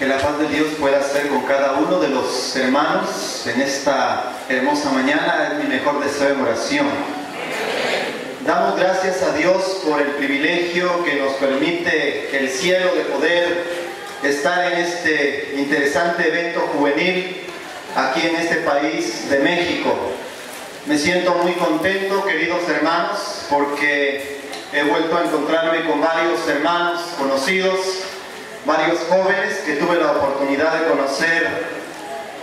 Que la paz de Dios pueda ser con cada uno de los hermanos en esta hermosa mañana. Es mi mejor deseo en oración. Damos gracias a Dios por el privilegio que nos permite el cielo de poder estar en este interesante evento juvenil aquí en este país de México. Me siento muy contento, queridos hermanos, porque he vuelto a encontrarme con varios hermanos conocidos, varios jóvenes que tuve la oportunidad de conocer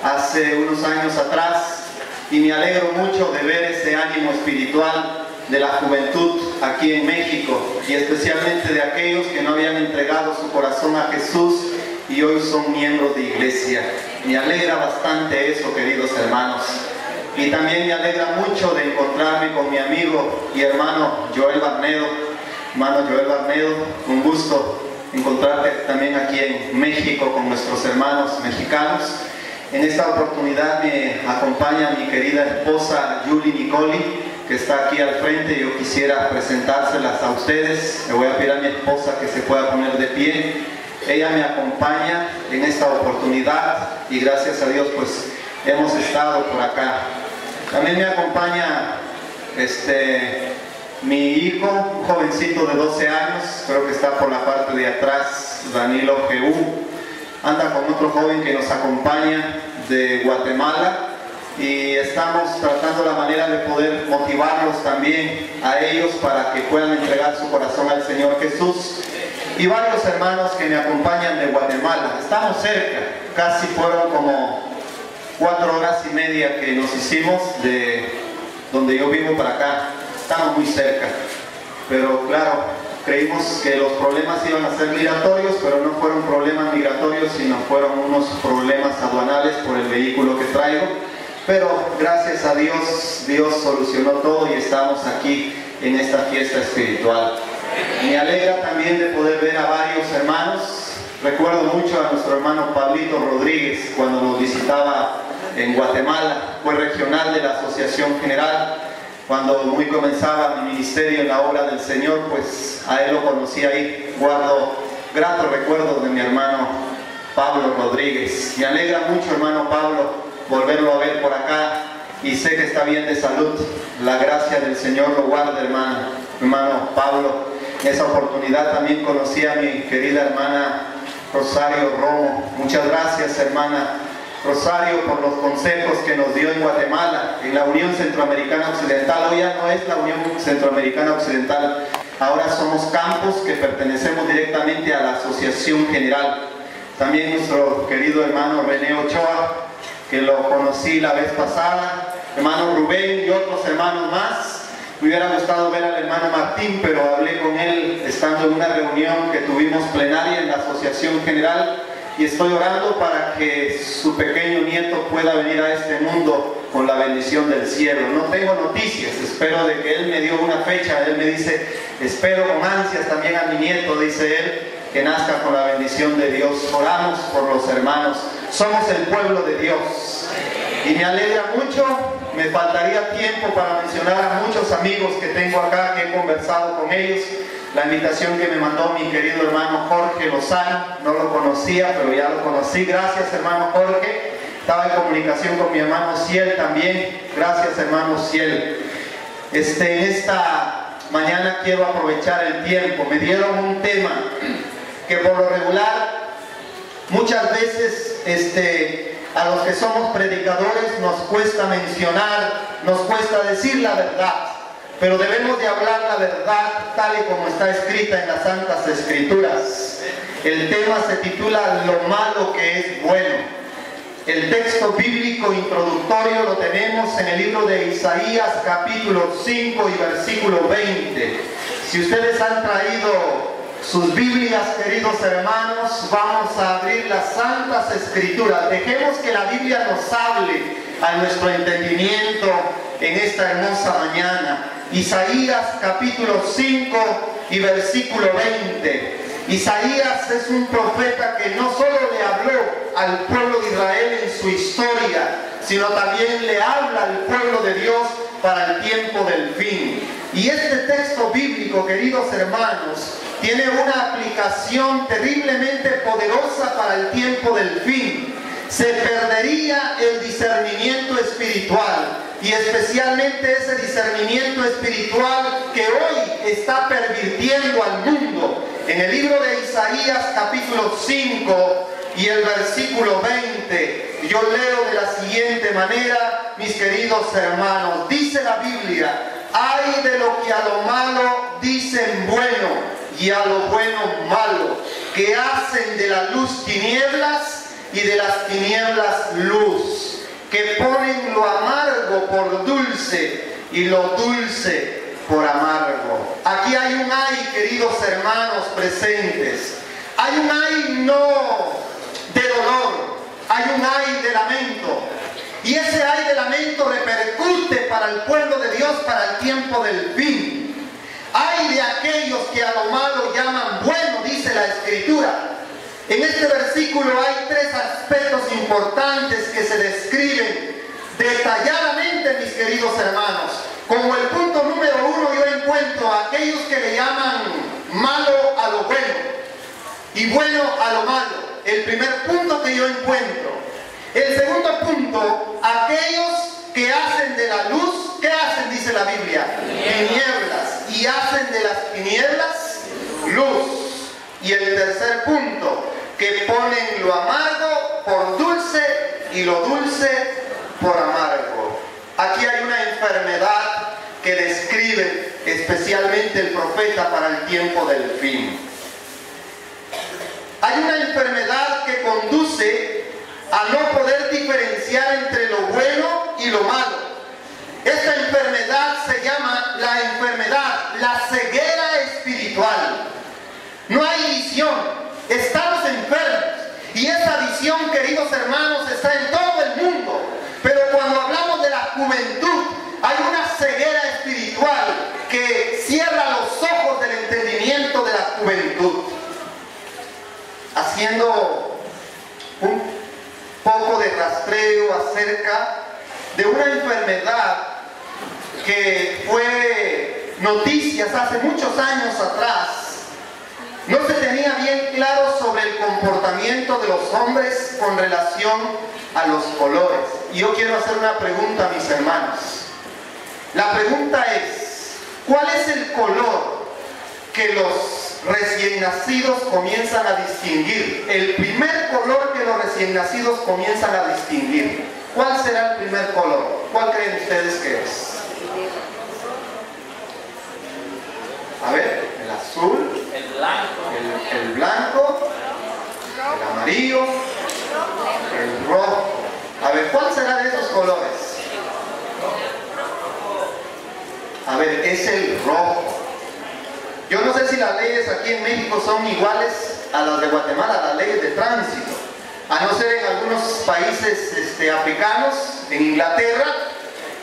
hace unos años atrás, y me alegro mucho de ver ese ánimo espiritual de la juventud aquí en México, y especialmente de aquellos que no habían entregado su corazón a Jesús y hoy son miembros de iglesia. Me alegra bastante eso, queridos hermanos. Y también me alegra mucho de encontrarme con mi amigo y hermano Joel Barnedo. Hermano Joel Barnedo, un gusto encontrarte también aquí en México con nuestros hermanos mexicanos. En esta oportunidad me acompaña mi querida esposa Julie Nicoli, que está aquí al frente. Yo quisiera presentárselas a ustedes. Le voy a pedir a mi esposa que se pueda poner de pie. Ella me acompaña en esta oportunidad y gracias a Dios pues hemos estado por acá. También me acompaña mi hijo, un jovencito de 12 años, creo que está por la parte de atrás, Danilo Jeú. Anda con otro joven que nos acompaña de Guatemala y estamos tratando la manera de poder motivarlos también a ellos para que puedan entregar su corazón al Señor Jesús. Y varios hermanos que me acompañan de Guatemala. Estamos cerca, casi fueron como 4 horas y media que nos hicimos de donde yo vivo para acá. Estamos muy cerca, pero claro, creímos que los problemas iban a ser migratorios, pero no fueron problemas migratorios, sino fueron unos problemas aduanales por el vehículo que traigo. Pero gracias a Dios, Dios solucionó todo y estamos aquí en esta fiesta espiritual. Me alegra también de poder ver a varios hermanos. Recuerdo mucho a nuestro hermano Pablito Rodríguez cuando nos visitaba en Guatemala, fue regional de la Asociación General. Cuando muy comenzaba mi ministerio en la obra del Señor, pues a él lo conocí ahí. Guardo gratos recuerdos de mi hermano Pablo Rodríguez. Me alegra mucho, hermano Pablo, volverlo a ver por acá y sé que está bien de salud. La gracia del Señor lo guarda, hermano Pablo. En esa oportunidad también conocí a mi querida hermana Rosario Romo. Muchas gracias, hermana Rosario, por los consejos que nos dio en Guatemala, en la Unión Centroamericana Occidental. Hoy ya no es la Unión Centroamericana Occidental, ahora somos campos que pertenecemos directamente a la Asociación General. También nuestro querido hermano René Ochoa, que lo conocí la vez pasada, hermano Rubén y otros hermanos más. Me hubiera gustado ver al hermano Martín, pero hablé con él estando en una reunión que tuvimos plenaria en la Asociación General. Y estoy orando para que su pequeño nieto pueda venir a este mundo con la bendición del cielo. No tengo noticias, espero de que él me dio una fecha. Él me dice, espero con ansias también a mi nieto, dice él, que nazca con la bendición de Dios. Oramos por los hermanos, somos el pueblo de Dios. Y me alegra mucho, me faltaría tiempo para mencionar a muchos amigos que tengo acá, que he conversado con ellos. La invitación que me mandó mi querido hermano Jorge Lozano, no lo conocía, pero ya lo conocí. Gracias, hermano Jorge. Estaba en comunicación con mi hermano Ciel también. Gracias, hermano Ciel. En esta mañana quiero aprovechar el tiempo. Me dieron un tema que por lo regular, muchas veces a los que somos predicadores nos cuesta mencionar, nos cuesta decir la verdad. Pero debemos de hablar la verdad tal y como está escrita en las Santas Escrituras. El tema se titula Lo malo que es bueno. El texto bíblico introductorio lo tenemos en el libro de Isaías capítulo 5 y versículo 20. Si ustedes han traído sus Biblias, queridos hermanos, vamos a abrir las Santas Escrituras. Dejemos que la Biblia nos hable a nuestro entendimiento en esta hermosa mañana. Isaías capítulo 5 y versículo 20. Isaías es un profeta que no solo le habló al pueblo de Israel en su historia, sino también le habla al pueblo de Dios para el tiempo del fin. Y este texto bíblico, queridos hermanos, tiene una aplicación terriblemente poderosa para el tiempo del fin. Se perdería el discernimiento espiritual, y especialmente ese discernimiento espiritual que hoy está pervirtiendo al mundo. En el libro de Isaías capítulo 5 y el versículo 20, yo leo de la siguiente manera, mis queridos hermanos. Dice la Biblia: ay de lo que a lo malo dicen bueno y a lo bueno malo, que hacen de la luz tinieblas y de las tinieblas luz, que ponen lo amargo por dulce y lo dulce por amargo. Aquí hay un ay, queridos hermanos presentes. Hay un ay no de dolor, hay un ay de lamento. Y ese ay de lamento repercute para el pueblo de Dios para el tiempo del fin. Ay de aquellos que a lo malo llaman bueno, dice la Escritura. En este versículo hay tres aspectos importantes que se describen detalladamente, mis queridos hermanos. Como el punto número 1, yo encuentro a aquellos que le llaman malo a lo bueno y bueno a lo malo. El primer punto que yo encuentro. El segundo punto, aquellos que hacen de la luz, ¿qué hacen? Dice la Biblia, tinieblas, y hacen de las tinieblas luz. Y el tercer punto, que ponen lo amargo por dulce y lo dulce por amargo. Aquí hay una enfermedad que describe especialmente el profeta para el tiempo del fin. Hay una enfermedad que conduce a no poder diferenciar entre lo bueno y lo malo. Esta enfermedad se llama la enfermedad, la ceguera espiritual. No hay visión, estamos enfermos. Y esa visión, queridos hermanos, está en todo el mundo. Pero cuando hablamos de la juventud, hay una ceguera espiritual que cierra los ojos del entendimiento de la juventud. Haciendo un poco de rastreo acerca de una enfermedad que fue noticias hace muchos años atrás. No se tenía bien claro sobre el comportamiento de los hombres con relación a los colores. Y yo quiero hacer una pregunta a mis hermanos. La pregunta es, ¿cuál es el color que los recién nacidos comienzan a distinguir? El primer color que los recién nacidos comienzan a distinguir. ¿Cuál será el primer color? ¿Cuál creen ustedes que es? A ver, el azul, el blanco, el amarillo, el rojo. A ver, ¿cuál será de esos colores? A ver, es el rojo. Yo no sé si las leyes aquí en México son iguales a las de Guatemala, las leyes de tránsito. A no ser en algunos países africanos, en Inglaterra,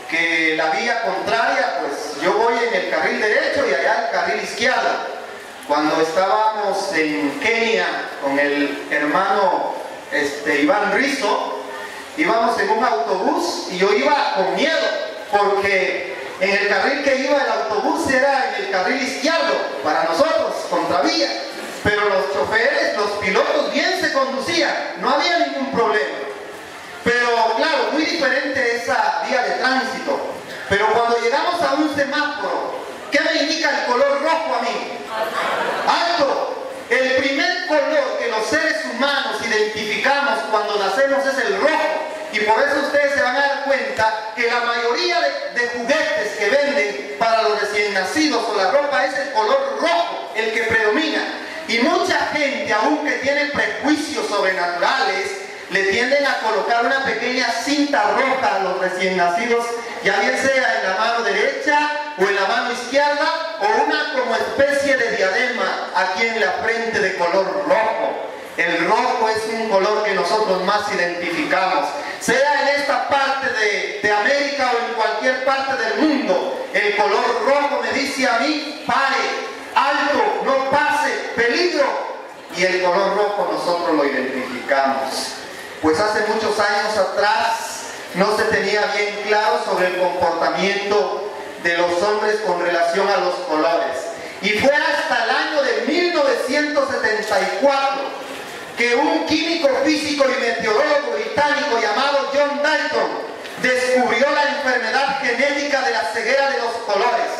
que la vía contraria, pues yo voy en el carril derecho y allá el carril izquierdo. Cuando estábamos en Kenia con el hermano Iván Rizzo, íbamos en un autobús y yo iba con miedo, porque en el carril que iba el autobús era en el carril izquierdo, para nosotros, contravía. Pero los choferes, los pilotos bien se conducían, no había ningún problema. Pero claro, muy diferente esa vía de tránsito. Pero cuando llegamos a un semáforo, ¿qué me indica el color rojo a mí? Alto. El primer color que los seres humanos identificamos cuando nacemos es el rojo. Y por eso ustedes se van a dar cuenta que la mayoría de juguetes que venden para los recién nacidos o la ropa es el color rojo, el que predomina. Y mucha gente, aunque tiene prejuicios sobrenaturales, le tienden a colocar una pequeña cinta roja a los recién nacidos, ya bien sea en la mano derecha o en la mano izquierda, o una como especie de diadema aquí en la frente de color rojo. El rojo es un color que nosotros más identificamos, sea en esta parte de América o en cualquier parte del mundo. El color rojo me dice a mí, pare, alto, no pase, peligro. y el color rojo nosotros lo identificamos. Pues hace muchos años atrás no se tenía bien claro sobre el comportamiento de los hombres con relación a los colores. Y fue hasta el año de 1974 que un químico físico y meteorólogo británico llamado John Dalton descubrió la enfermedad genética de la ceguera de los colores.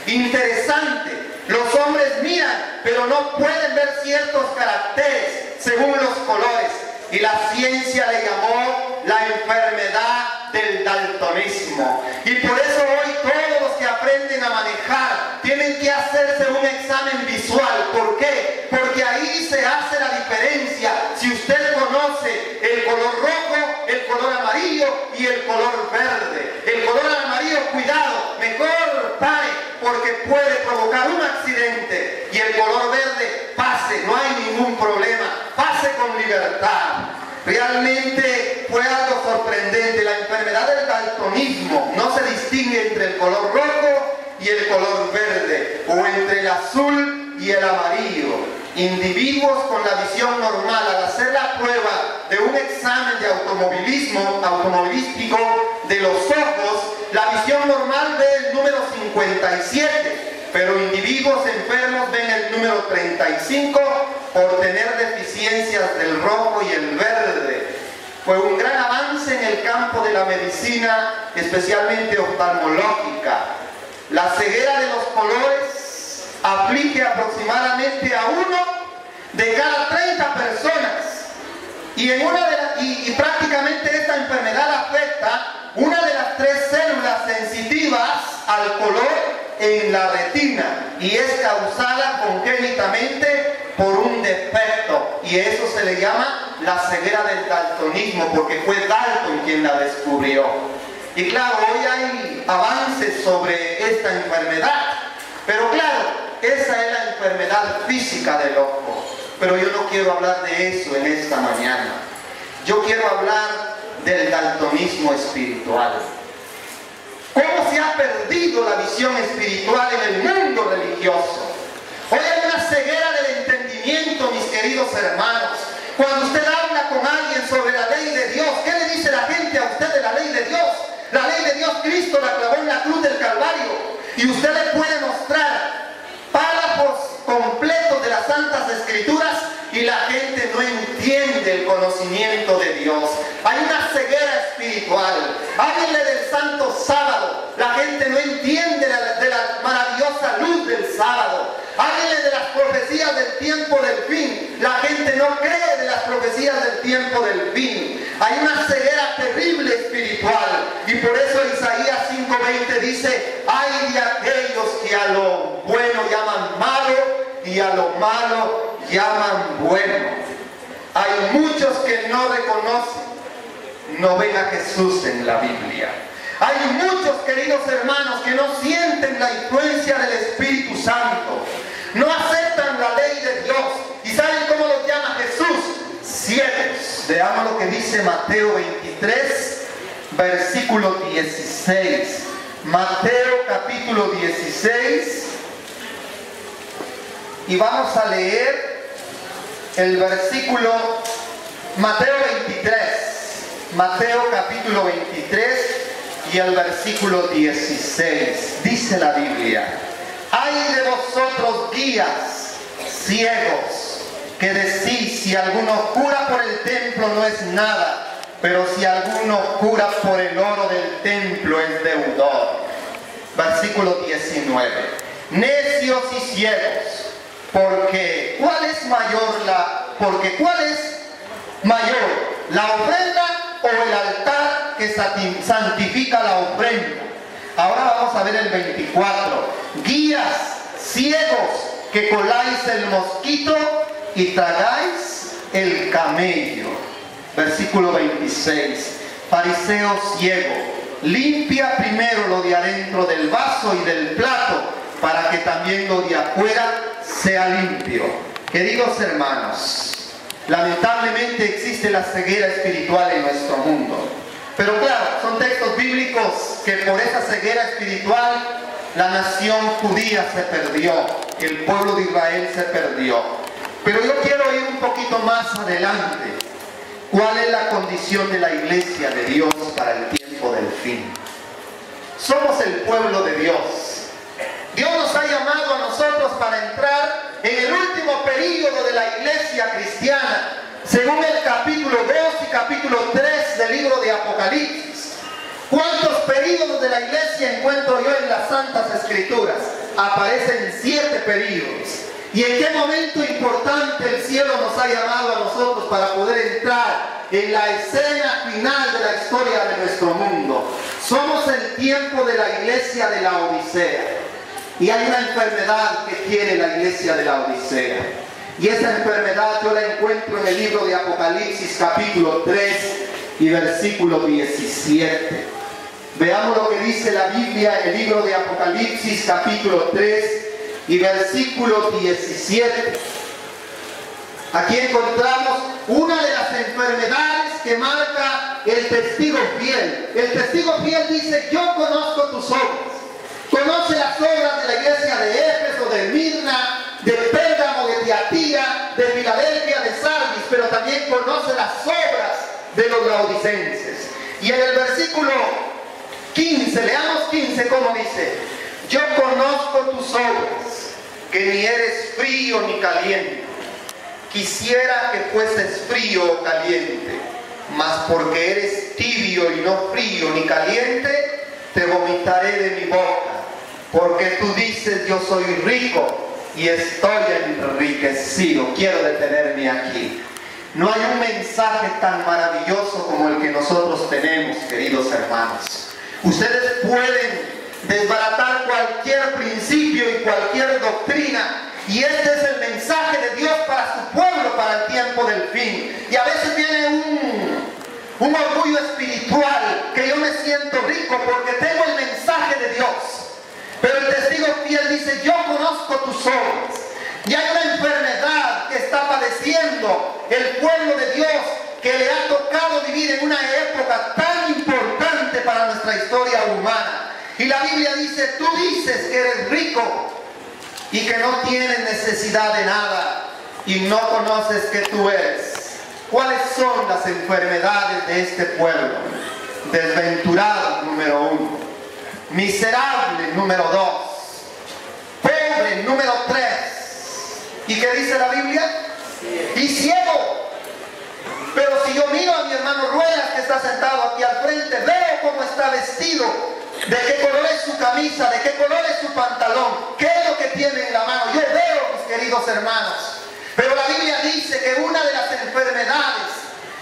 Interesante, los hombres miran, pero no pueden ver ciertos caracteres según los colores. Y la ciencia le llamó la enfermedad del daltonismo. Y por eso hoy todos los que aprenden a manejar tienen que hacerse un examen visual. ¿Por qué? Porque ahí se hace la diferencia. Si usted conoce el color rojo, el color amarillo y el color verde. El color amarillo, cuidado, mejor pare, porque puede provocar un accidente. Y el color verde, pase, no hay ningún problema, pase con libertad. Realmente fue algo sorprendente. La enfermedad del daltonismo no se distingue entre el color rojo y el color verde, o entre el azul y el amarillo. Individuos con la visión normal, al hacer la prueba de un examen de automovilístico de los ojos, la visión normal ve el número 57. Pero individuos enfermos ven el número 35 por tener deficiencias del rojo y el verde. Fue un gran avance en el campo de la medicina, especialmente oftalmológica. La ceguera de los colores aflige aproximadamente a 1 de cada 30 personas. Y prácticamente esta enfermedad afecta una de las 3 células sensitivas al color en la retina, y es causada congénitamente por un defecto, y eso se le llama la ceguera del daltonismo, porque fue Dalton quien la descubrió. Y claro, hoy hay avances sobre esta enfermedad, pero claro, esa es la enfermedad física del ojo. Pero yo no quiero hablar de eso en esta mañana. Yo quiero hablar del daltonismo espiritual. ¿Cómo se ha perdido la visión espiritual en el mundo religioso? Hoy hay una ceguera del entendimiento, mis queridos hermanos. Cuando usted habla con alguien sobre la ley de Dios, ¿qué le dice la gente a usted de la ley de Dios? La ley de Dios, Cristo la clavó en la cruz del Calvario. Y usted le puede mostrar párrafos completos de las Santas Escrituras y la gente no entiende el conocimiento de Dios. Hay una ceguera espiritual. Háblenle del Santo Sábado. La gente no entiende de la maravillosa luz del sábado. Háblenle de las profecías del tiempo del fin. La gente no cree de las profecías del tiempo del fin. Hay una ceguera terrible espiritual. Y por eso Isaías 5:20 dice: ay de aquellos que a lo bueno llaman malo y a lo malo llaman bueno. Hay muchos que no reconocen, no ven a Jesús en la Biblia. Hay muchos, queridos hermanos, que no sienten la influencia del Espíritu Santo. No aceptan la ley de Dios. ¿Y saben cómo los llama Jesús? Ciegos. Veamos lo que dice Mateo 23, versículo 16. Mateo capítulo 16. Y vamos a leer el versículo Mateo 23. Mateo capítulo 23 y el versículo 16. Dice la Biblia: ay de vosotros guías ciegos, que decís, si alguno jura por el templo no es nada, pero si alguno jura por el oro del templo es deudor. Versículo 19. Necios y ciegos, porque ¿cuál es mayor, la ofrenda o el altar que santifica la ofrenda? Ahora vamos a ver el 24. Guías ciegos, que coláis el mosquito y tragáis el camello. Versículo 26. Fariseo ciego, limpia primero lo de adentro del vaso y del plato, para que también lo de afuera sea limpio. Queridos hermanos, lamentablemente existe la ceguera espiritual en nuestro mundo. Pero claro, son textos bíblicos que por esa ceguera espiritual la nación judía se perdió, el pueblo de Israel se perdió. Pero yo quiero ir un poquito más adelante. ¿Cuál es la condición de la iglesia de Dios para el tiempo del fin? Somos el pueblo de Dios. Dios nos ha llamado a nosotros para entrar en el último período de la iglesia cristiana, según el capítulo 2 y capítulo 3 del libro de Apocalipsis. ¿Cuántos períodos de la iglesia encuentro yo en las Santas Escrituras? Aparecen 7 períodos. ¿Y en qué momento importante el cielo nos ha llamado a nosotros para poder entrar en la escena final de la historia de nuestro mundo? Somos el tiempo de la iglesia de la Odisea. Y hay una enfermedad que tiene la iglesia de la Odisea. Y esa enfermedad yo la encuentro en el libro de Apocalipsis capítulo 3 y versículo 17. Veamos lo que dice la Biblia en el libro de Apocalipsis capítulo 3 y versículo 17. Aquí encontramos una de las enfermedades que marca el testigo fiel. El testigo fiel dice: yo conozco tus obras. Conoce las obras de la iglesia de Éfeso, de Mirna, de Pérgamo, de Tiatira, de Filadelfia, de Sardis, pero también conoce las obras de los laodicenses. Y en el versículo 15, leamos 15, como dice: yo conozco tus obras, que ni eres frío ni caliente. Quisiera que fueses frío o caliente, mas porque eres tibio y no frío ni caliente, te vomitaré de mi boca. Porque tú dices: yo soy rico y estoy enriquecido. Quiero detenerme aquí. No hay un mensaje tan maravilloso como el que nosotros tenemos, queridos hermanos. Ustedes pueden desbaratar cualquier principio y cualquier doctrina, y este es el mensaje de Dios para su pueblo, para el tiempo del fin. Y a veces viene un orgullo espiritual, que yo me siento rico porque tengo el mensaje de Dios. Pero el testigo fiel dice: yo conozco tus obras. Y hay una enfermedad que está padeciendo el pueblo de Dios, que le ha tocado vivir en una época tan importante para nuestra historia humana. Y la Biblia dice: tú dices que eres rico y que no tienes necesidad de nada, y no conoces que tú eres. ¿Cuáles son las enfermedades de este pueblo? Desventurado, número 1. Miserable, número 2. Pobre, número 3. ¿Y qué dice la Biblia? Y ciego. Pero si yo miro a mi hermano Ruelas, que está sentado aquí al frente, veo cómo está vestido, de qué color es su camisa, de qué color es su pantalón, qué es lo que tiene en la mano. Yo veo, mis queridos hermanos. Pero la Biblia dice que una de las enfermedades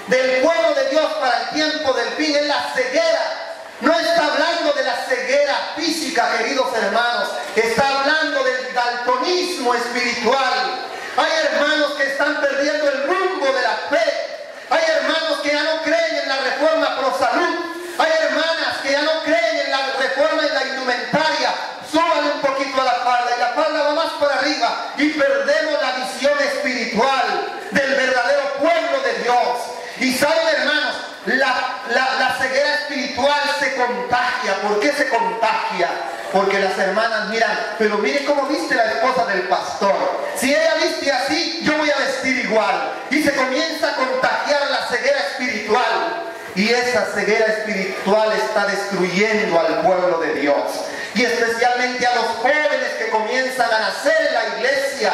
del pueblo de Dios para el tiempo del fin es la ceguera. No está hablando de la ceguera física, queridos hermanos. Está hablando del daltonismo espiritual. Hay hermanos que están perdiendo el rumbo de la fe. Hay hermanos que ya no creen en la reforma pro salud. Hay hermanas que ya no creen en la reforma en la indumentaria. Súbale un poquito a la falda y la falda va más para arriba, y perdemos la visión espiritual del verdadero pueblo de Dios. Y saben, hermanos, la ceguera espiritual se contagia. ¿Por qué se contagia? Porque las hermanas miran: pero mire cómo viste la esposa del pastor. Si ella viste así, yo voy a vestir igual. Y se comienza a contagiar la ceguera espiritual. Y esa ceguera espiritual está destruyendo al pueblo de Dios. Y especialmente a los jóvenes que comienzan a nacer en la iglesia.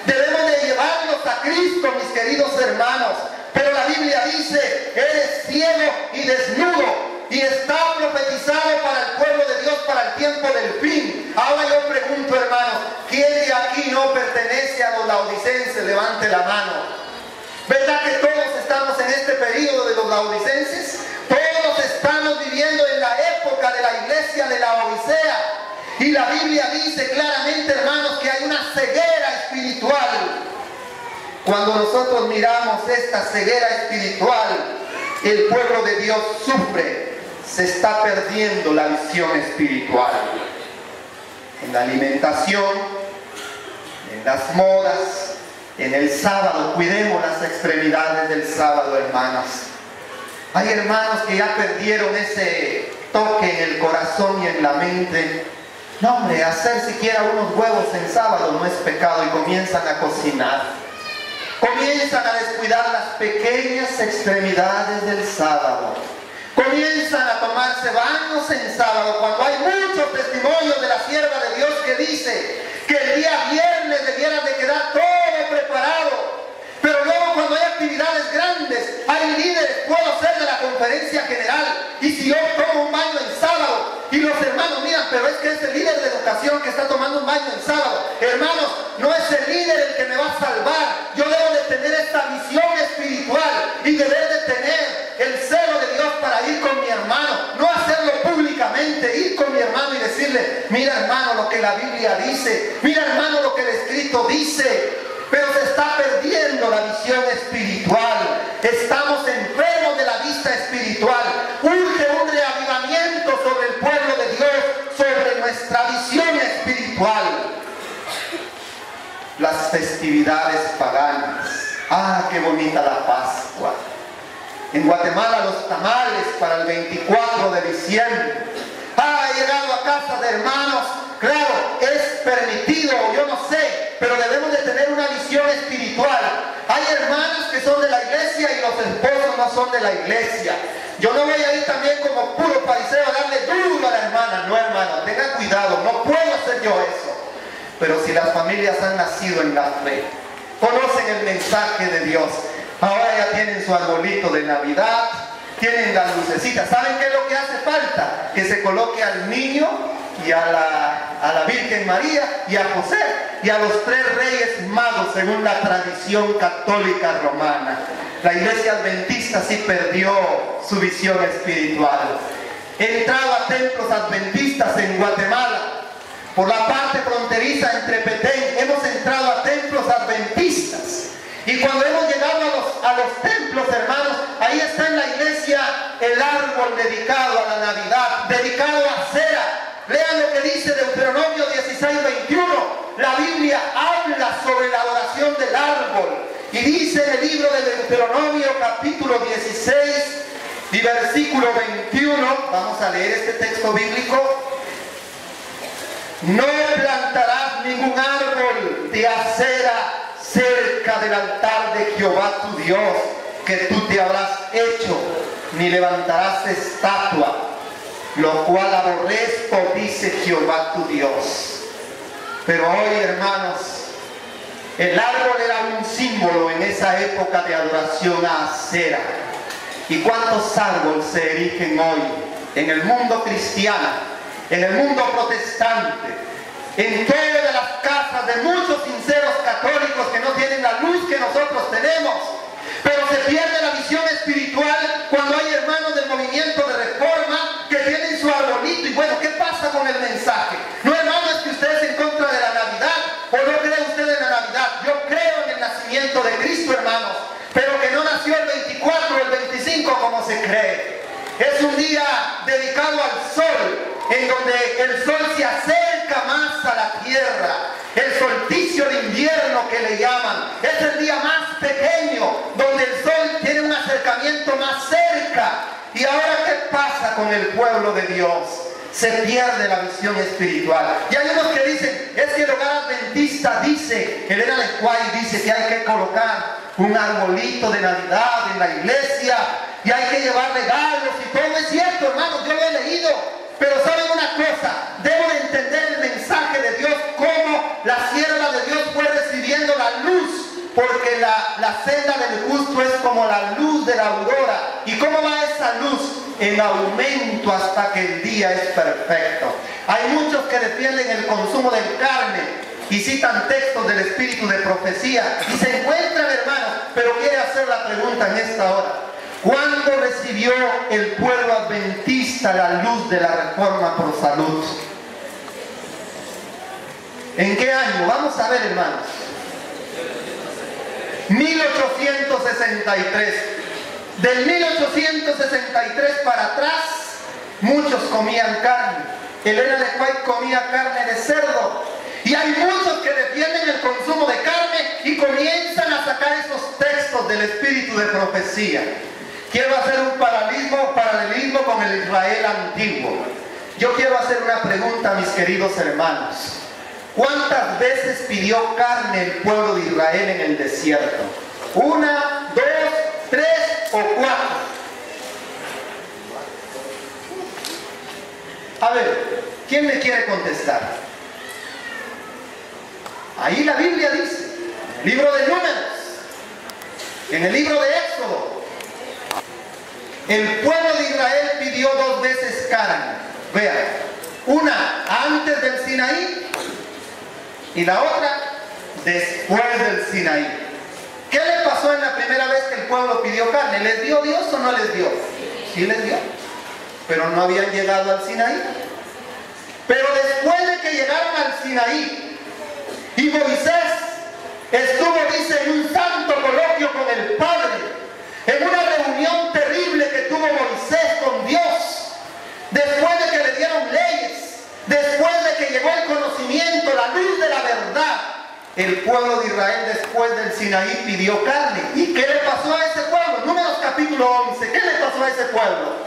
Debemos de llevarlos a Cristo, mis queridos hermanos. Pero la Biblia dice: eres ciego y desnudo. Y está profetizado para el pueblo de Dios para el tiempo del fin. Ahora yo pregunto, hermanos, ¿quién de aquí no pertenece a los laodicenses? Levante la mano. ¿Verdad que todos estamos en este periodo de los laodicenses? Todos estamos viviendo en la época de la iglesia de la Odisea. Y la Biblia dice claramente, hermanos, que hay una ceguera espiritual. Cuando nosotros miramos esta ceguera espiritual, el pueblo de Dios sufre. Se está perdiendo la visión espiritual. En la alimentación, en las modas, en el sábado. Cuidemos las extremidades del sábado, hermanos. Hay hermanos que ya perdieron ese toque en el corazón y en la mente. No, hombre, hacer siquiera unos huevos en sábado no es pecado, y comienzan a cocinar. Comienzan a descuidar las pequeñas extremidades del sábado. Comienzan a tomarse baños en sábado, cuando hay muchos testimonios de la sierva de Dios que dice que el día viernes debieran de quedar todo preparado. Pero luego cuando hay actividades grandes, hay líderes, puedo ser de la conferencia general, y si yo tomo un baño en sábado, y los hermanos miran, pero es que es el líder de educación que está tomando un baño en sábado. Hermanos, no es el líder el que me va a salvar. Yo debo de tener esta visión espiritual y deber de tener el celo de Dios para ir con mi hermano, no hacerlo públicamente, ir con mi hermano y decirle, mira hermano lo que la Biblia dice, mira hermano lo que el escrito dice. Pero se está perdiendo la visión espiritual. Estamos enfermos de la vista espiritual. Urge un reavivamiento sobre el pueblo de Dios, sobre nuestra visión espiritual. Las festividades paganas. Ah, qué bonita la Pascua. En Guatemala los tamales para el 24 de diciembre. Ah, he llegado a casa de hermanos. Claro, es permitido, yo no sé, pero debemos de tener una visión espiritual. Hay hermanas que son de la iglesia y los esposos no son de la iglesia. Yo no voy a ir también como puro fariseo a darle duro a la hermana. No, hermano, tengan cuidado, no puedo hacer yo eso. Pero si las familias han nacido en la fe, conocen el mensaje de Dios, ahora ya tienen su arbolito de Navidad, tienen las lucecitas. ¿Saben qué es lo que hace falta? Que se coloque al niño y a la Virgen María y a José y a los 3 reyes magos según la tradición católica romana. La iglesia adventista sí perdió su visión espiritual. He entrado a templos adventistas en Guatemala, por la parte fronteriza entre Petén, hemos entrado a templos adventistas. Y cuando hemos llegado a los templos, hermanos, ahí está en la iglesia el árbol dedicado a la Navidad, dedicado a cera. Lean lo que dice Deuteronomio 16:21. La Biblia habla sobre la adoración del árbol. Y dice en el libro de Deuteronomio capítulo 16 y versículo 21, vamos a leer este texto bíblico. No plantarás ningún árbol de acera cerca del altar de Jehová tu Dios, que tú te habrás hecho, ni levantarás estatua, lo cual aborrezco, dice Jehová tu Dios. Pero hoy, hermanos, el árbol era un símbolo en esa época de adoración a Acera. ¿Y cuántos árboles se erigen hoy en el mundo cristiano, en el mundo protestante, en todas las casas de muchos sinceros católicos que no tienen la luz que nosotros tenemos? Pero se pierde la visión espiritual cuando hay hermanos del movimiento de reforma que tienen su arbolito. Y bueno, ¿qué pasa con el mensaje? No, hermano, es que usted es en contra de la Navidad, o no cree usted en la Navidad. Yo creo en el nacimiento de Cristo, hermanos, pero que no nació el 24 o el 25 como se cree. Es un día dedicado al sol, en donde el sol se acerca más a la tierra. El solsticio de invierno que le llaman, es el día más pequeño, donde el sol tiene un acercamiento más cerca. Y ahora, ¿qué pasa con el pueblo de Dios? Se pierde la visión espiritual. Y hay unos que dicen, es que el hogar adventista dice, Elena Lecuay dice que hay que colocar un arbolito de Navidad en la iglesia y hay que llevar regalos y todo. Es cierto, hermanos, yo lo he leído. Pero ¿saben una cosa? Debo de entender el mensaje de Dios, cómo la sierva de Dios fue recibiendo la luz, porque la senda del justo es como la luz de la aurora. ¿Y cómo va esa luz? En aumento hasta que el día es perfecto. Hay muchos que defienden el consumo del carne y citan textos del espíritu de profecía y se encuentran, hermanos, pero quiere hacer la pregunta en esta hora: ¿cuándo recibió el pueblo adventista la luz de la reforma por salud? ¿En qué año? Vamos a ver, hermanos. 1863. Del 1863 para atrás, muchos comían carne. Elena Lecuay comía carne de cerdo. Y hay muchos que defienden el consumo de carne y comienzan a sacar esos textos del espíritu de profecía. Quiero hacer un paralelismo con el Israel antiguo. Yo quiero hacer una pregunta, mis queridos hermanos. ¿Cuántas veces pidió carne el pueblo de Israel en el desierto? Una, dos, tres o cuatro. A ver, ¿quién me quiere contestar? Ahí la Biblia dice, en el libro de Números, en el libro de Éxodo, el pueblo de Israel pidió 2 veces carne. Vean, una antes del Sinaí y la otra después del Sinaí. ¿Qué le pasó en la primera vez que el pueblo pidió carne? ¿Les dio Dios o no les dio? Sí les dio, pero no habían llegado al Sinaí. Pero después de que llegaron al Sinaí y Moisés estuvo, dice, en un santo coloquio con el Padre, en una reunión terrible que tuvo Moisés con Dios, después de que le dieron leyes, después de que llegó el conocimiento, la luz de la verdad, el pueblo de Israel después del Sinaí pidió carne. ¿Y qué le pasó a ese pueblo? Números capítulo 11, ¿qué le pasó a ese pueblo?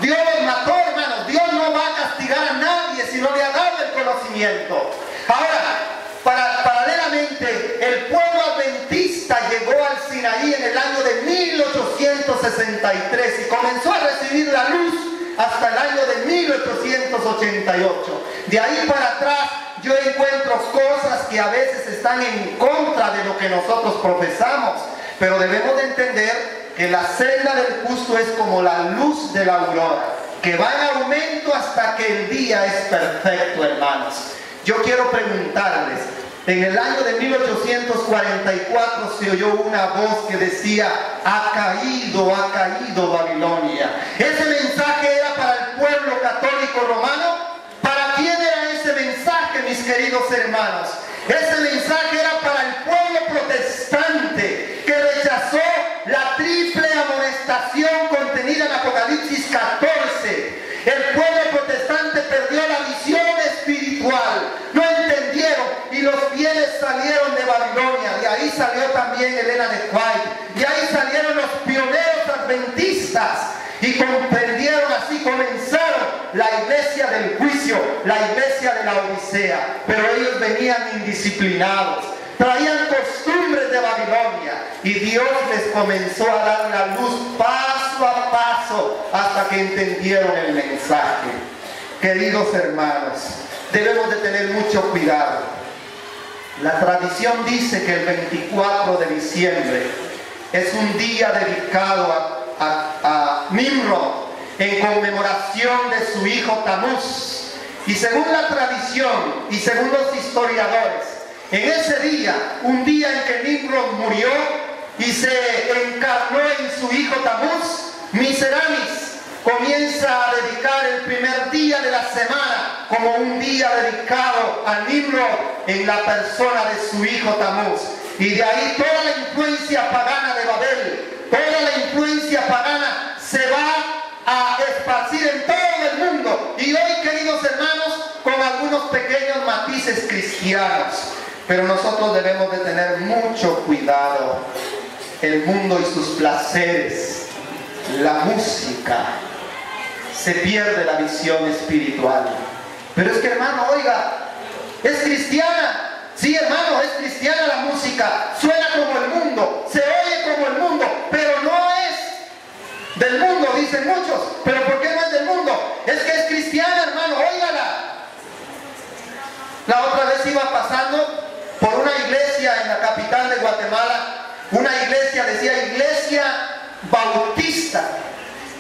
Dios los mató, hermanos. Dios no va a castigar a nadie si no le ha dado el conocimiento. Ahora, paralelamente, el pueblo adventista llegó al Sinaí en el año de 1863 y comenzó a recibir la luz hasta el año de 1888. De ahí para atrás yo encuentro cosas que a veces están en contra de lo que nosotros profesamos, pero debemos de entender que la senda del justo es como la luz de la aurora, que va en aumento hasta que el día es perfecto, hermanos. Yo quiero preguntarles, en el año de 1844 se oyó una voz que decía: ha caído Babilonia. Ese mensaje era para el pueblo católico romano. ¿Para quién era ese mensaje, mis queridos hermanos? Ese mensaje era para el pueblo protestante que rechazó la triple amonestación contenida en Apocalipsis 14. El pueblo protestante perdió la visión espiritual, no entendieron, y los fieles salieron de Babilonia. Y ahí salió también Elena de White, y ahí salieron los pioneros adventistas, y comprendieron, así comenzaron la iglesia del juicio, la iglesia de la Odisea. Pero ellos venían indisciplinados, traían costumbres de Babilonia, y Dios les comenzó a dar la luz paso a paso hasta que entendieron el mensaje. Queridos hermanos, debemos de tener mucho cuidado. La tradición dice que el 24 de diciembre es un día dedicado a Nimrod, en conmemoración de su hijo Tamuz. Y según la tradición y según los historiadores, en ese día, un día en que Nimrod murió y se encarnó en su hijo Tamuz, Miseramis comienza a dedicar el primer día de la semana como un día dedicado a Nimrod en la persona de su hijo Tamuz. Y de ahí toda la influencia pagana de Babel, toda la influencia pagana se va a esparcir en todo el mundo. Y hoy, queridos hermanos, con algunos pequeños matices cristianos. Pero nosotros debemos de tener mucho cuidado. El mundo y sus placeres, la música, se pierde la visión espiritual. Pero es que, hermano, oiga, es cristiana. Sí, hermano, es cristiana la música, suena como el mundo, se oye como el mundo, pero no es del mundo, dicen muchos. ¿Pero por qué no es del mundo? Es que es cristiana, hermano, óigala. La otra vez iba pasando por una iglesia en la capital de Guatemala, una iglesia, decía Iglesia Bautista,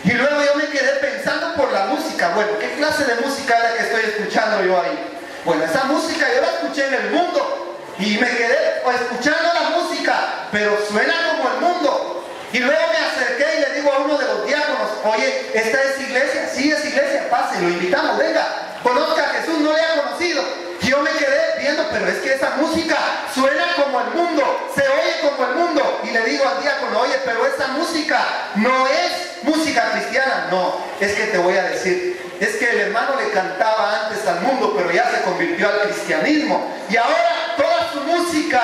y luego yo me quedé pensando por la música. Bueno, ¿qué clase de música es la que estoy escuchando yo ahí? Bueno, esa música yo la escuché en el mundo y me quedé escuchando la música, pero suena como el mundo. Y luego me acerqué y le digo a uno de los diáconos: oye, ¿esta es iglesia? Sí, es iglesia, pase, lo invitamos, venga, conozca a Jesús, no le ha conocido. Y yo me quedé viendo, pero es que esa música suena como el mundo, se oye como el mundo. Y le digo al diácono: oye, pero esa música no es música cristiana. No, es que te voy a decir, es que el hermano le cantaba antes al mundo, pero ya se convirtió al cristianismo. Y ahora toda su música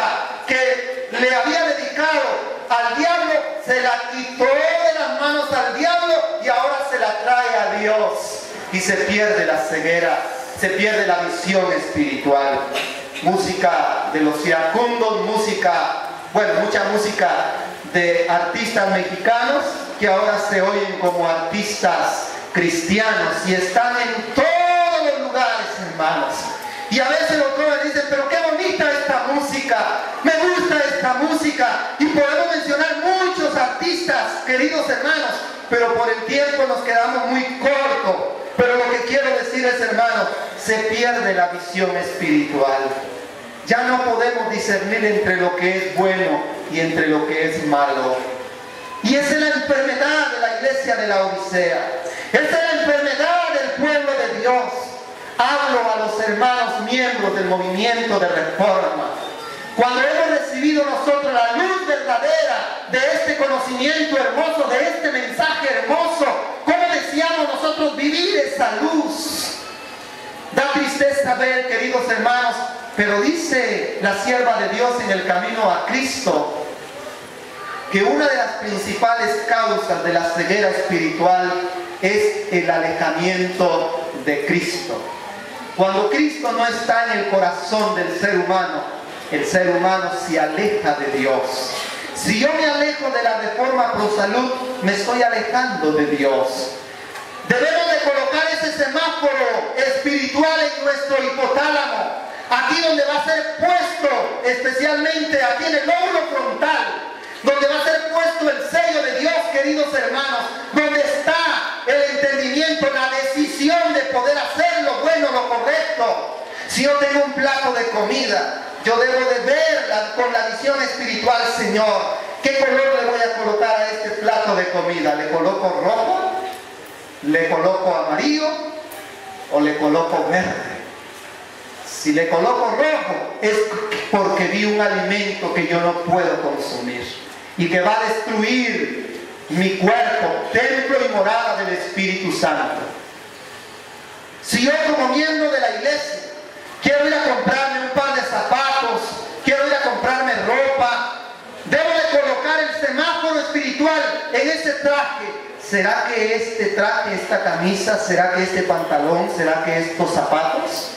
que le había dedicado al diablo, se la quitó de las manos al diablo y ahora se la trae a Dios. Y se pierde la ceguera, se pierde la visión espiritual. Música de los iracundos, música bueno, mucha música de artistas mexicanos que ahora se oyen como artistas cristianos y están en todos los lugares, hermanos. Y a veces los jóvenes dicen, pero qué bonita esta música, me gusta esta música. Y podemos mencionar muchos artistas, queridos hermanos, pero por el tiempo nos quedamos muy cortos. Pero lo que quiero decir es, hermanos, se pierde la visión espiritual. Ya no podemos discernir entre lo que es bueno y entre lo que es malo. Y esa es la enfermedad de la iglesia de la Odisea. Esa es la enfermedad del pueblo de Dios. Hablo a los hermanos miembros del movimiento de reforma. Cuando hemos recibido nosotros la luz verdadera de este conocimiento hermoso, de este mensaje hermoso, ¿cómo deseamos nosotros vivir esa luz? Da tristeza ver, queridos hermanos, pero dice la sierva de Dios en el camino a Cristo, que una de las principales causas de la ceguera espiritual es el alejamiento de Cristo. Cuando Cristo no está en el corazón del ser humano, el ser humano se aleja de Dios. Si yo me alejo de la reforma pro salud, me estoy alejando de Dios. Debemos de colocar ese semáforo espiritual en nuestro hipotálamo, aquí donde va a ser puesto, especialmente aquí en el lóbulo frontal, donde va a ser puesto el sello de Dios, queridos hermanos, donde está el entendimiento, la decisión de poder hacer lo bueno, lo correcto. Si yo tengo un plato de comida, yo debo de verla con la visión espiritual. Señor, ¿qué color le voy a colocar a este plato de comida? ¿Le coloco rojo? ¿Le coloco amarillo? ¿O le coloco verde? Si le coloco rojo, es porque vi un alimento que yo no puedo consumir y que va a destruir mi cuerpo, templo y morada del Espíritu Santo. Si yo, como miembro de la iglesia, quiero ir a comprarme un par de zapatos, quiero ir a comprarme ropa, debo de colocar el semáforo espiritual en ese traje. ¿Será que este traje, esta camisa, será que este pantalón, será que estos zapatos?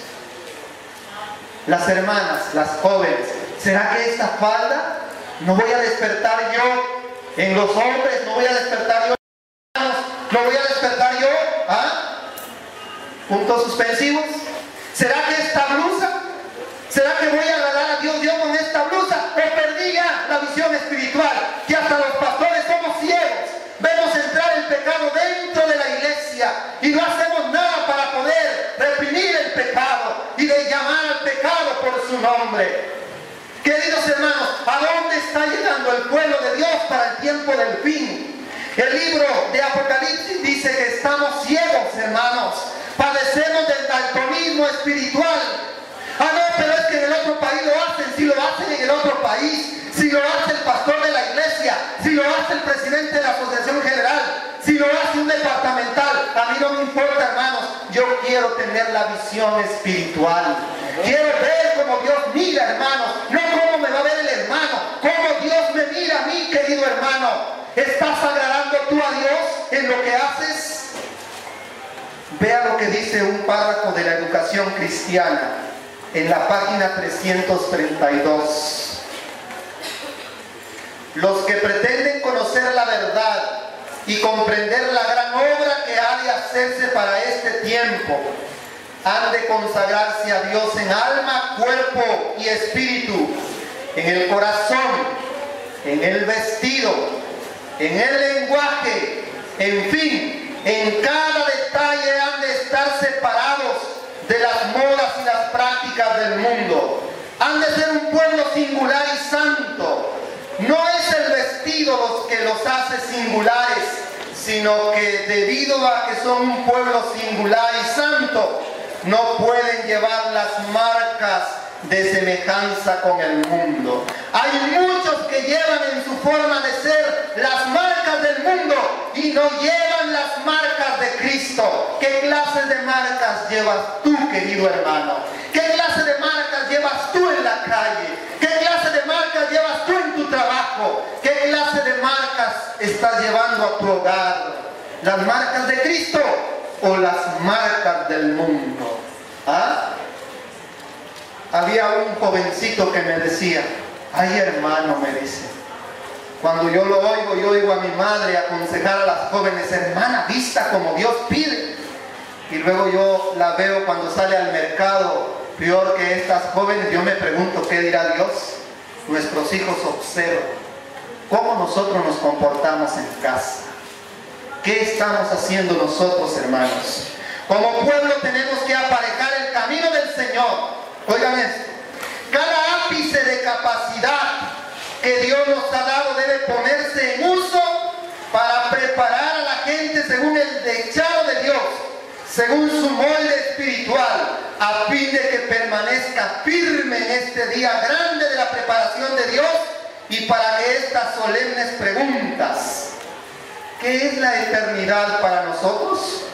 Las hermanas, las jóvenes, ¿será que esta falda? ¿No voy a despertar yo en los hombres? ¿No voy a despertar yo en los hermanos? ¿No voy a despertar yo? Puntos suspensivos. ¿Será que esta blusa? ¿Será que voy a agradar a Dios yo con esta blusa? ¿O perdí ya la visión espiritual? Que hasta los pastores somos ciegos. Vemos entrar el pecado dentro de la iglesia y no hacemos nada para poder reprimir el pecado y de llamar al pecado por su nombre. Queridos hermanos, ¿a dónde está llegando el pueblo de Dios para el tiempo del fin? El libro de Apocalipsis dice que estamos ciegos, hermanos. Padecemos del daltonismo espiritual. No, pero es que en el otro país lo hacen. Si lo hacen en el otro país, si lo hace el pastor de la iglesia, si lo hace el presidente de la asociación general, si lo hace un departamental, a mí no me importa, hermanos. Yo quiero tener la visión espiritual. Quiero ver cómo Dios mira, hermanos, no cómo me va a ver el hermano, cómo Dios me mira a mí, querido hermano. ¿Estás agradando tú a Dios en lo que haces? Vea lo que dice un párrafo de la educación cristiana en la página 332. Los que pretenden conocer la verdad y comprender la gran obra que ha de hacerse para este tiempo, han de consagrarse a Dios en alma, cuerpo y espíritu, en el corazón, en el vestido, en el lenguaje, en fin, en cada detalle han de estar separados de las modas y las prácticas del mundo. Han de ser un pueblo singular y santo. No es el vestido los que los hace singulares, sino que debido a que son un pueblo singular y santo, no pueden llevar las marcas de semejanza con el mundo. Hay muchos que llevan en su forma de ser las marcas del mundo y no llevan las marcas de Cristo. ¿Qué clase de marcas llevas tú, querido hermano? ¿Qué clase de marcas llevas tú en la calle? ¿Qué clase de marcas llevas tú en tu trabajo? ¿Qué clase de marcas estás llevando a tu hogar? ¿Las marcas de Cristo o las marcas del mundo? Había un jovencito que me decía, Ay, hermano, me dice, cuando yo lo oigo, yo oigo a mi madre aconsejar a las jóvenes: hermana, vista como Dios pide. Y luego yo la veo cuando sale al mercado, peor que estas jóvenes. Yo me pregunto, ¿qué dirá Dios? Nuestros hijos observan cómo nosotros nos comportamos en casa. ¿Qué estamos haciendo nosotros, hermanos? Como pueblo tenemos que aparejar el camino del Señor. Oigan esto: cada ápice de capacidad que Dios nos ha dado debe ponerse en uso para preparar a la gente según el dechado de Dios, según su molde espiritual, a fin de que permanezca firme en este día grande de la preparación de Dios, y para que estas solemnes preguntas: ¿qué es la eternidad para nosotros?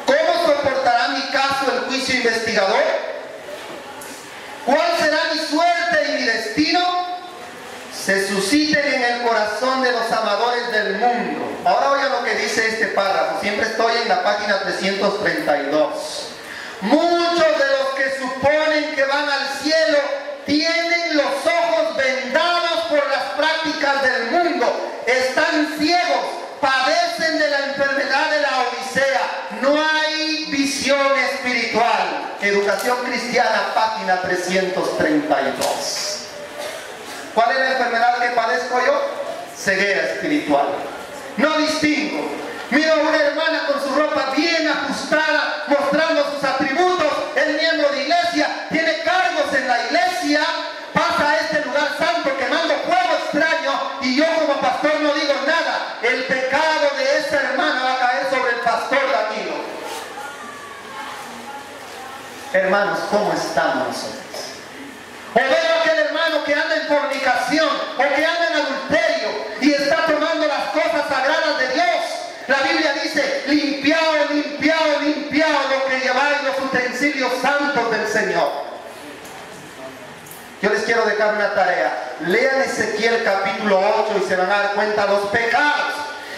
¿Cómo soportará mi caso el juicio investigador? ¿Cuál será mi suerte y mi destino? Se susciten en el corazón de los amadores del mundo. Ahora oigan lo que dice este párrafo. Siempre estoy en la página 332. Muchos de los que suponen que van al cielo tienen los ojos vendados por las prácticas del mundo. Están ciegos, padecen de la enfermedad de la Odisea. No hay visión espiritual. Educación Cristiana, página 332. ¿Cuál es la enfermedad que padezco yo? Ceguera espiritual. No distingo. Miro a una hermana con su ropa bien ajustada, mostrando sus atributos, es miembro de iglesia, tiene cargos en la iglesia, pasa a este lugar santo quemando fuego extraño, y yo como pastor no digo nada. El pecado de esa hermana va a caer sobre el pastor Danilo. Hermanos, ¿cómo estamos nosotros? O veo a aquel hermano que anda en fornicación o que anda en adulterio y está tomando las cosas sagradas de Dios. La Biblia dice: limpiado, limpiado, limpiado lo que lleváis los utensilios santos del Señor. Yo les quiero dejar una tarea. Lean Ezequiel capítulo 8 y se van a dar cuenta de los pecados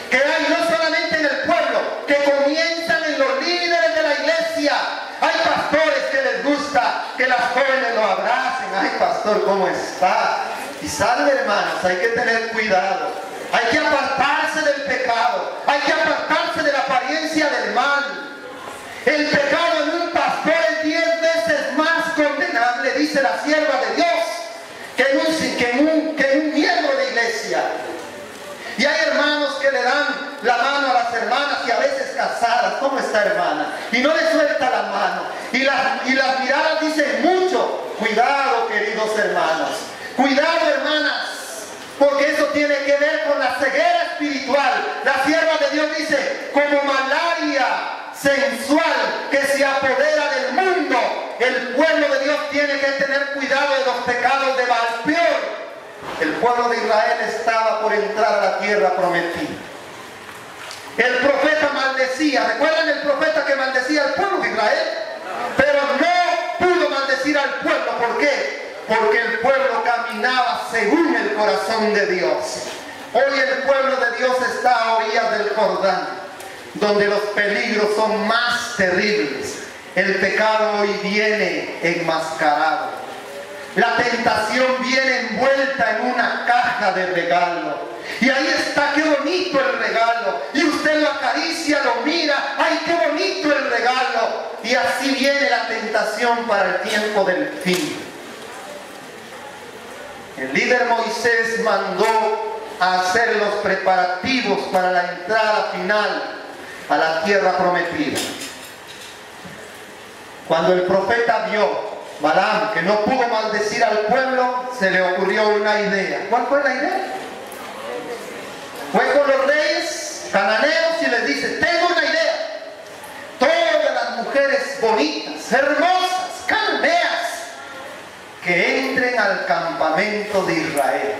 que hay no solamente en el pueblo, que comienzan en los líderes de la iglesia. Hay pastores que les gusta que las jóvenes lo abracen. Ay, pastor, ¿cómo está? Y saben, hermanos, hay que tener cuidado. Hay que apartarse del pecado. Hay que apartarse de la apariencia del mal. El pecado en un pastor es 10 veces más condenable, dice la sierva de Dios, que en un miembro de iglesia. Y hay hermanos que le dan la mano a las hermanas, y a veces casadas: ¿cómo está, hermana? Y no le suelta la mano. Y las miradas dicen mucho. Cuidado, queridos hermanos. Cuidado, hermanas. Porque eso tiene que ver con la ceguera espiritual. La sierva de Dios dice: como malaria sensual que se apodera del mundo, el pueblo de Dios tiene que tener cuidado de los pecados de Baal-peor. El pueblo de Israel estaba por entrar a la tierra prometida. El profeta maldecía. ¿Recuerdan el profeta que maldecía al pueblo de Israel? Pero no pudo maldecir al pueblo. ¿Por qué? Porque el pueblo caminaba según el corazón de Dios. Hoy el pueblo de Dios está a orillas del Jordán, donde los peligros son más terribles. El pecado hoy viene enmascarado. La tentación viene envuelta en una caja de regalo. Y ahí está, qué bonito el regalo. Y usted lo acaricia, lo mira. ¡Ay, qué bonito el regalo! Y así viene la tentación para el tiempo del fin. El líder Moisés mandó a hacer los preparativos para la entrada final a la tierra prometida. Cuando el profeta vio Balaam que no pudo maldecir al pueblo, se le ocurrió una idea. ¿Cuál fue la idea? Fue con los reyes cananeos y les dice: tengo una idea. Todas las mujeres bonitas, hermosas, cananeas, que entren al campamento de Israel.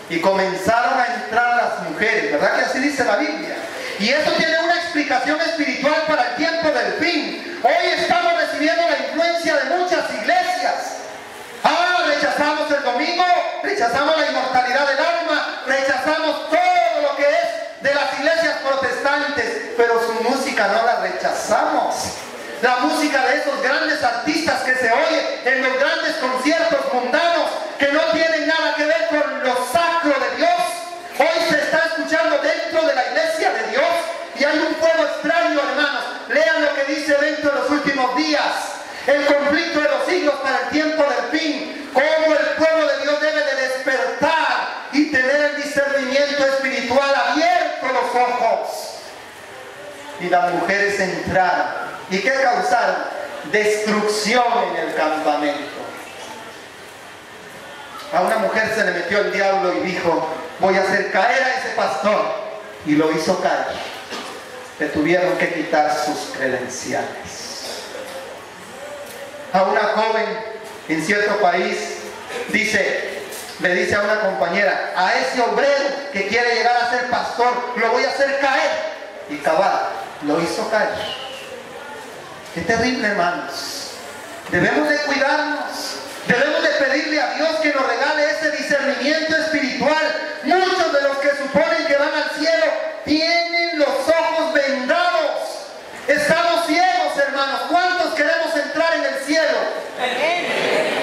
Y comenzaron a entrar las mujeres, ¿verdad que así dice la Biblia? Y eso tiene una explicación espiritual para el tiempo del fin. Hoy estamos recibiendo la influencia de muchas iglesias. Rechazamos el domingo, rechazamos la inmortalidad del alma, rechazamos todo lo que es de las iglesias protestantes, pero su música no la rechazamos. La música de esos grandes artistas que se oye en los grandes conciertos mundanos, que no tienen nada que ver el conflicto de los siglos para el tiempo del fin, cómo el pueblo de Dios debe de despertar y tener el discernimiento espiritual abierto los ojos. Y las mujeres entraron. ¿Y qué causaron? Destrucción en el campamento. A una mujer se le metió el diablo y dijo: voy a hacer caer a ese pastor. Y lo hizo caer. Le tuvieron que quitar sus credenciales. A una joven en cierto país le dice a una compañera: a ese obrero que quiere llegar a ser pastor, lo voy a hacer caer. Y cabal, lo hizo caer. Qué terrible, hermanos. Debemos de cuidarnos. Debemos de pedirle a Dios que nos regale ese discernimiento espiritual. Muchos de los que suponen que van al cielo tienen los ojos vendados. Estamos ciegos, hermanos. ¿Cuántos queremos entrar en el cielo?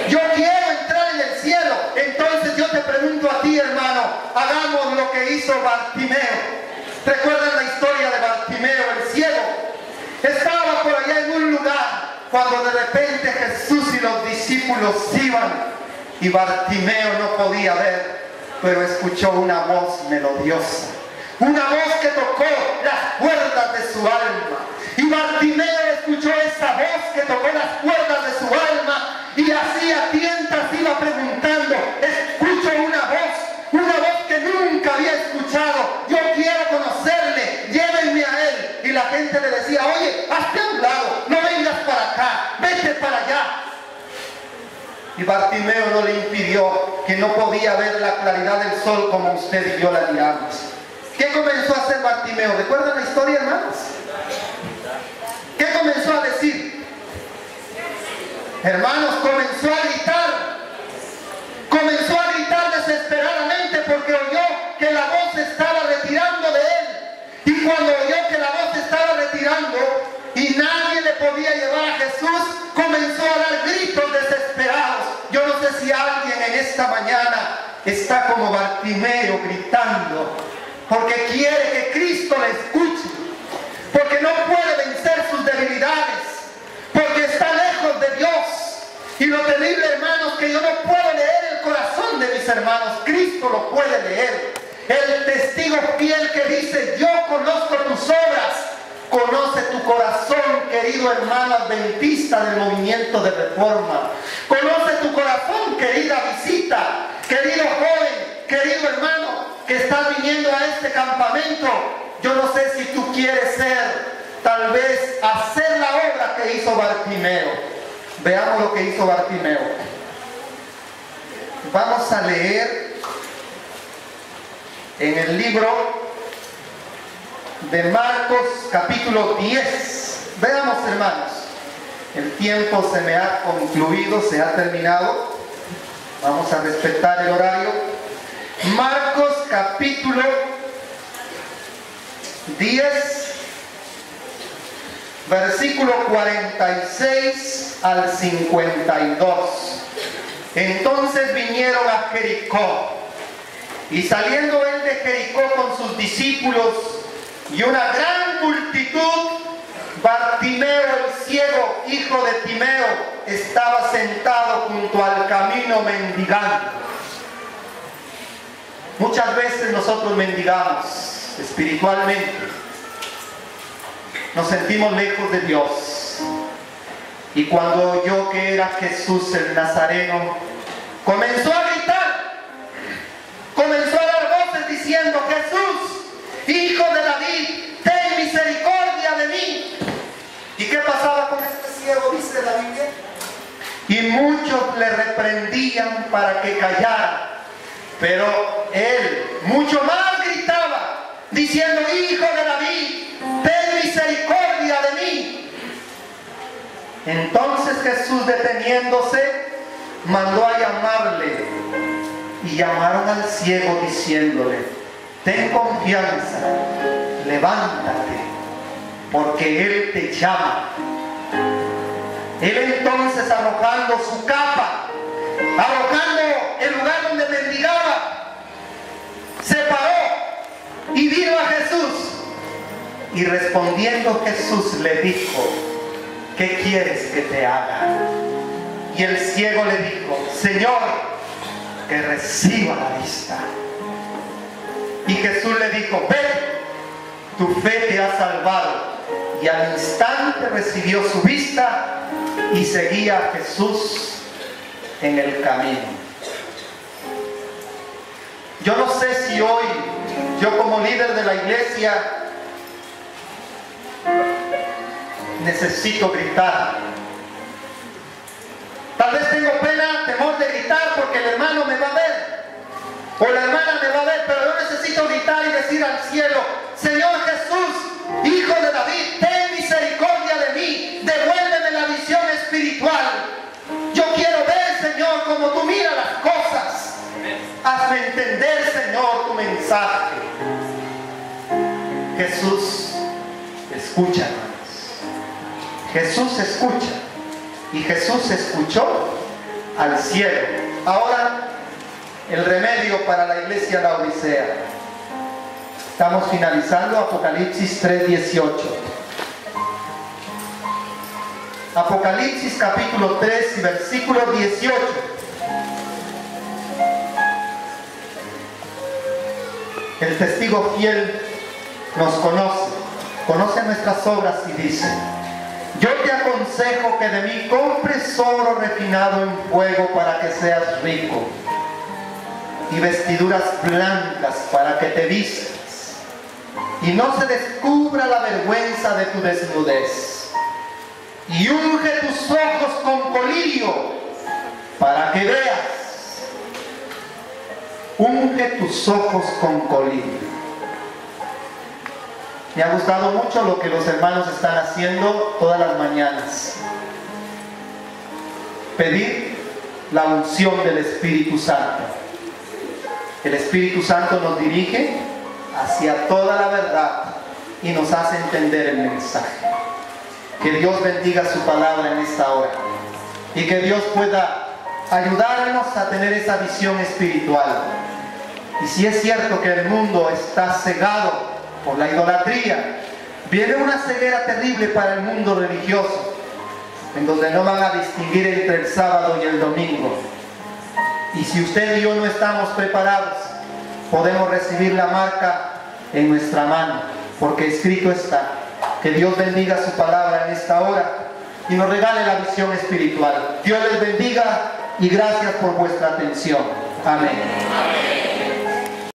Yo quiero entrar en el cielo. Entonces yo te pregunto a ti, hermano, hagamos lo que hizo Bartimeo. ¿Recuerdan la historia de Bartimeo, el ciego? Estaba por allá en un lugar cuando de repente Jesús y los discípulos iban y Bartimeo no podía ver, pero escuchó una voz melodiosa, una voz que tocó las cuerdas de su alma. Y Bartimeo escuchó esa voz que tocó las cuerdas de su alma y así a tientas iba preguntando: escucho una voz que nunca había escuchado, yo quiero conocerle, llévenme a él. Y la gente le decía: oye, hazte a un lado, no vengas para acá, vete para allá. Y Bartimeo no le impidió, que no podía ver la claridad del sol como usted y yo la miramos. ¿Qué comenzó a hacer Bartimeo? ¿Recuerdan la historia, hermanos? ¿Qué comenzó a decir? Hermanos, comenzó a gritar. Comenzó a gritar desesperadamente porque oyó que la voz se estaba retirando de él. Y cuando oyó que la voz se estaba retirando y nadie le podía llevar a Jesús, comenzó a dar gritos desesperados. Yo no sé si alguien en esta mañana está como Bartimeo gritando porque quiere que Cristo le escuche, porque no puede vencer sus debilidades, porque está lejos de Dios. Y lo terrible, hermanos, que yo no puedo leer el corazón de mis hermanos. Cristo lo puede leer. El testigo fiel que dice: yo conozco tus obras. Conoce tu corazón, querido hermano adventista del movimiento de reforma. Conoce tu corazón, querida visita, querido joven, querido hermano que estás viniendo a este campamento. Yo no sé si tú quieres tal vez hacer la obra que hizo Bartimeo. Veamos lo que hizo Bartimeo. Vamos a leer en el libro de Marcos capítulo 10. Veamos, hermanos. El tiempo se me ha concluido, se ha terminado. Vamos a respetar el horario. Marcos capítulo 10. Versículo 46 al 52. Entonces vinieron a Jericó, y saliendo él de Jericó con sus discípulos y una gran multitud, Bartimeo el ciego, hijo de Timeo, estaba sentado junto al camino mendigando. Muchas veces nosotros mendigamos espiritualmente. Nos sentimos lejos de Dios. Y cuando oyó que era Jesús el Nazareno, comenzó a gritar, comenzó a dar voces diciendo: Jesús, hijo de David, ten misericordia de mí. ¿Y qué pasaba con este ciego? Dice la Biblia. Y muchos le reprendían para que callara, pero él mucho más gritaba, diciendo: hijo de David, ten misericordia de mí. Entonces Jesús, deteniéndose, mandó a llamarle, y llamaron al ciego diciéndole: ten confianza, levántate, porque él te llama. Él entonces, arrojando su capa, arrojando el lugar donde mendigaba, se paró y vino a Jesús. Y respondiendo Jesús le dijo: ¿qué quieres que te haga? Y el ciego le dijo, Señor, que reciba la vista. Y Jesús le dijo, ve, tu fe te ha salvado. Y al instante recibió su vista y seguía a Jesús en el camino. Yo no sé si hoy, yo como líder de la iglesia, necesito gritar. Tal vez tengo pena, temor de gritar porque el hermano me va a ver o la hermana me va a ver, pero yo necesito gritar y decir al cielo, Señor Jesús, Hijo de David, ten misericordia de mí, devuélveme la visión espiritual. Yo quiero ver, Señor, como tú miras las cosas. Hazme entender, Señor, tu mensaje. Jesús escucha, hermanos. Jesús escucha. Y Jesús escuchó al cielo. Ahora, el remedio para la iglesia Laodicea. Estamos finalizando Apocalipsis 3:18. Apocalipsis capítulo 3 y versículo 18. El testigo fiel nos conoce nuestras obras y dice, yo te aconsejo que de mí compres oro refinado en fuego para que seas rico, y vestiduras blancas para que te vistas, y no se descubra la vergüenza de tu desnudez, y unge tus ojos con colirio para que veas. Unge tus ojos con colirio. Me ha gustado mucho lo que los hermanos están haciendo todas las mañanas. Pedir la unción del Espíritu Santo. El Espíritu Santo nos dirige hacia toda la verdad y nos hace entender el mensaje. Que Dios bendiga su palabra en esta hora y que Dios pueda ayudarnos a tener esa visión espiritual. Y si es cierto que el mundo está cegado por la idolatría, viene una ceguera terrible para el mundo religioso, en donde no van a distinguir entre el sábado y el domingo. Y si usted y yo no estamos preparados, podemos recibir la marca en nuestra mano, porque escrito está. Que Dios bendiga su palabra en esta hora y nos regale la visión espiritual. Dios les bendiga y gracias por vuestra atención. Amén. Amén.